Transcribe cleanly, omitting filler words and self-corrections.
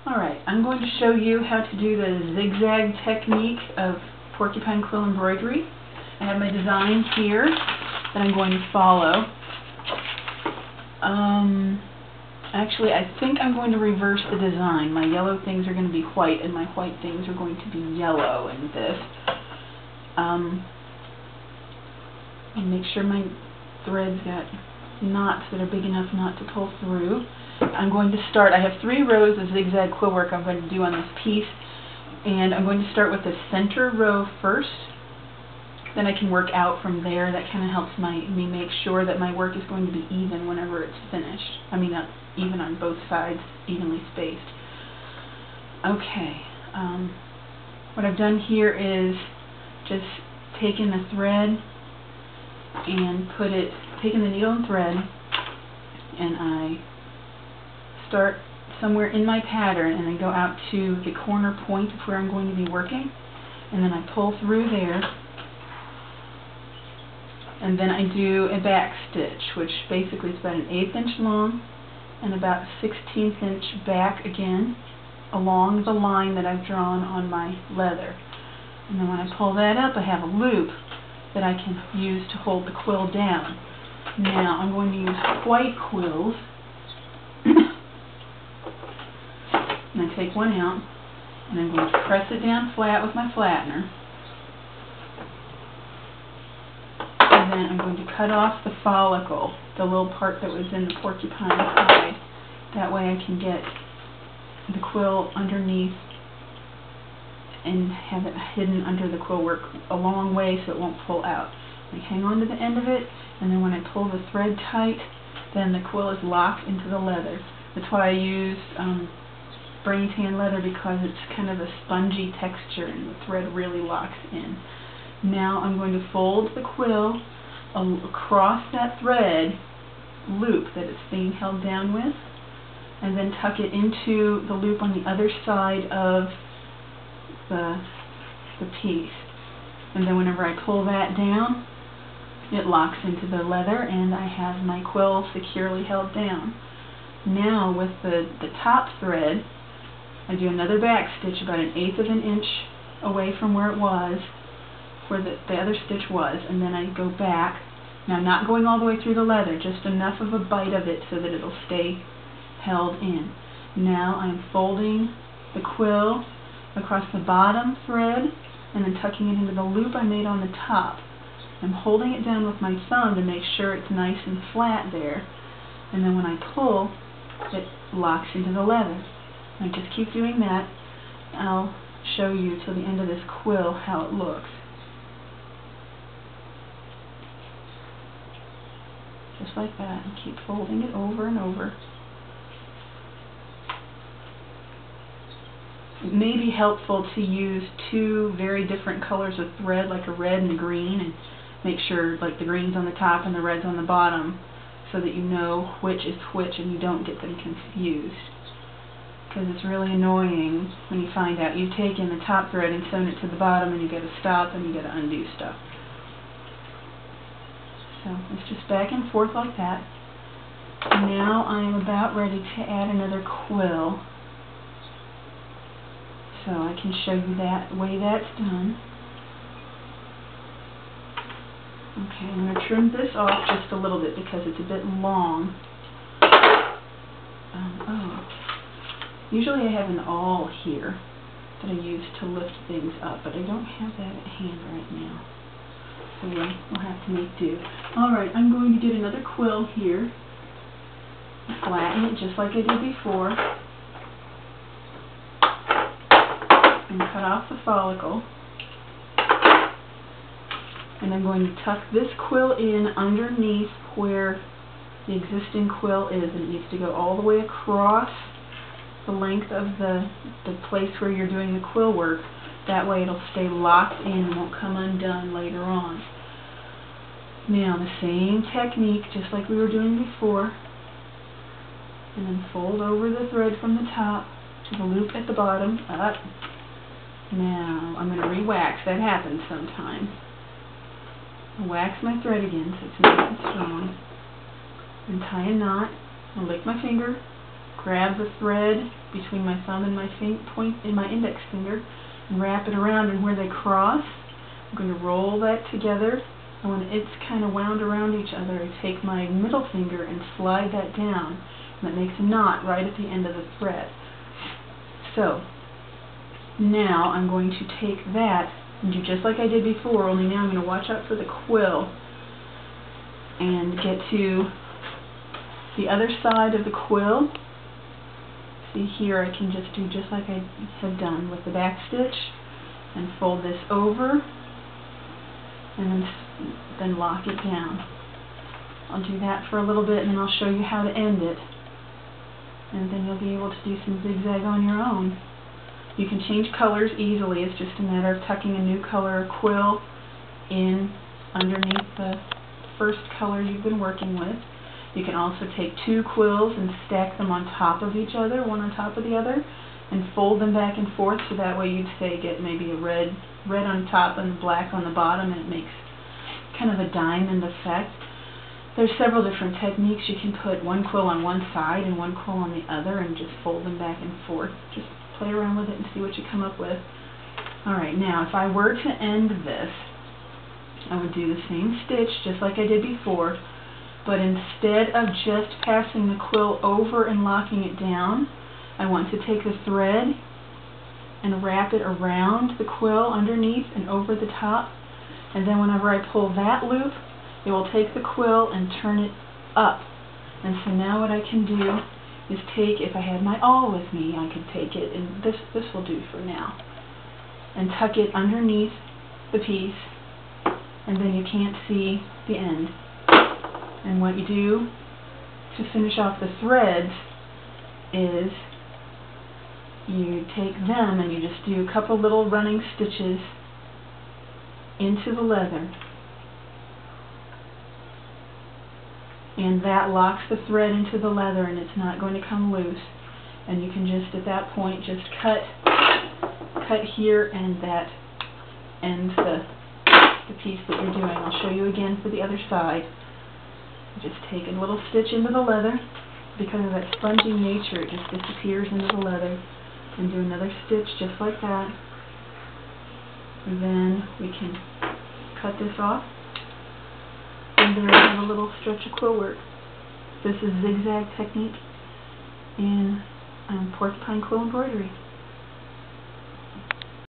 Alright, I'm going to show you how to do the zigzag technique of porcupine quill embroidery. I have my design here that I'm going to follow. Actually, I think I'm going to reverse the design. My yellow things are going to be white, and my white things are going to be yellow in this. And make sure my thread's got knots that are big enough not to pull through. I'm going to start, I have 3 rows of zigzag quill work I'm going to do on this piece, and I'm going to start with the center row first. Then I can work out from there. That kind of helps me make sure that my work is going to be even whenever it's finished. I mean, not even on both sides, evenly spaced. Okay, what I've done here is just taken the thread and taken the needle and thread, and I start somewhere in my pattern and I go out to the corner point of where I'm going to be working, and then I pull through there, and then I do a back stitch, which basically is about an 1/8 inch long and about 1/16 inch back again along the line that I've drawn on my leather. And then when I pull that up, I have a loop that I can use to hold the quill down. Now I'm going to use white quills. And I take one out, and I'm going to press it down flat with my flattener. And then I'm going to cut off the follicle, the little part that was in the porcupine side. That way I can get the quill underneath and have it hidden under the quill work a long way so it won't pull out. I hang on to the end of it, and then when I pull the thread tight, then the quill is locked into the leather. That's why I use brain tan leather, because it's kind of a spongy texture and the thread really locks in. Now I'm going to fold the quill across that thread loop that it's being held down with, and then tuck it into the loop on the other side of the piece. And then whenever I pull that down, it locks into the leather, and I have my quill securely held down. Now with the top thread, I do another back stitch about an 1/8 of an inch away from where it was, where the other stitch was, and then I go back. Now, not going all the way through the leather, just enough of a bite of it so that it'll stay held in. Now I'm folding the quill across the bottom thread and then tucking it into the loop I made on the top. I'm holding it down with my thumb to make sure it's nice and flat there, and then when I pull, it locks into the leather. I just keep doing that. I'll show you till the end of this quill how it looks. Just like that, and keep folding it over and over. It may be helpful to use 2 very different colors of thread, like a red and a green, and make sure like the green's on the top and the red's on the bottom, so that you know which is which and you don't get them confused. Because it's really annoying when you find out you've taken the top thread and sewn it to the bottom, and you got to stop and you got to undo stuff. So it's just back and forth like that. Now I am about ready to add another quill, so I can show you that way that's done. Okay, I'm going to trim this off just a little bit because it's a bit long. Usually I have an awl here that I use to lift things up, but I don't have that at hand right now. So we'll have to make do. Alright, I'm going to get another quill here, flatten it just like I did before, and cut off the follicle. And I'm going to tuck this quill in underneath where the existing quill is, and it needs to go all the way across the length of the place where you're doing the quill work. That way it'll stay locked in and won't come undone later on. Now the same technique, just like we were doing before, and then fold over the thread from the top to the loop at the bottom, up. Now I'm going to re-wax. That happens sometimes. I'll wax my thread again so it's nice and strong, and tie a knot. I'll lick my finger, grab the thread between my thumb and my index finger and wrap it around, and where they cross, I'm going to roll that together, and when it's kind of wound around each other, I take my middle finger and slide that down, and that makes a knot right at the end of the thread. So, now I'm going to take that and do just like I did before, only now I'm going to watch out for the quill and get to the other side of the quill. See here, I can just do just like I have done with the back stitch and fold this over and then lock it down. I'll do that for a little bit and then I'll show you how to end it, and then you'll be able to do some zigzag on your own. You can change colors easily. It's just a matter of tucking a new color quill in underneath the first color you've been working with. You can also take two quills and stack them on top of each other, one on top of the other, and fold them back and forth, so that way you'd say get maybe a red on top and black on the bottom, and it makes kind of a diamond effect. There's several different techniques. You can put one quill on one side and one quill on the other and just fold them back and forth. Just play around with it and see what you come up with. Alright, now if I were to end this, I would do the same stitch just like I did before, but instead of just passing the quill over and locking it down, I want to take the thread and wrap it around the quill underneath and over the top, and then whenever I pull that loop, it will take the quill and turn it up. And so now what I can do is take, if I had my awl with me, I could take it, and this will do for now, and tuck it underneath the piece, and then you can't see the end. And what you do to finish off the threads is you take them and you just do a couple little running stitches into the leather, and that locks the thread into the leather and it's not going to come loose. And you can just at that point just cut here, and that ends the piece that you're doing. I'll show you again for the other side. Just take a little stitch into the leather. Because of that spongy nature, it just disappears into the leather, and do another stitch just like that. And then we can cut this off, and there we have a little stretch of quill work. This is zigzag technique in porcupine quill embroidery.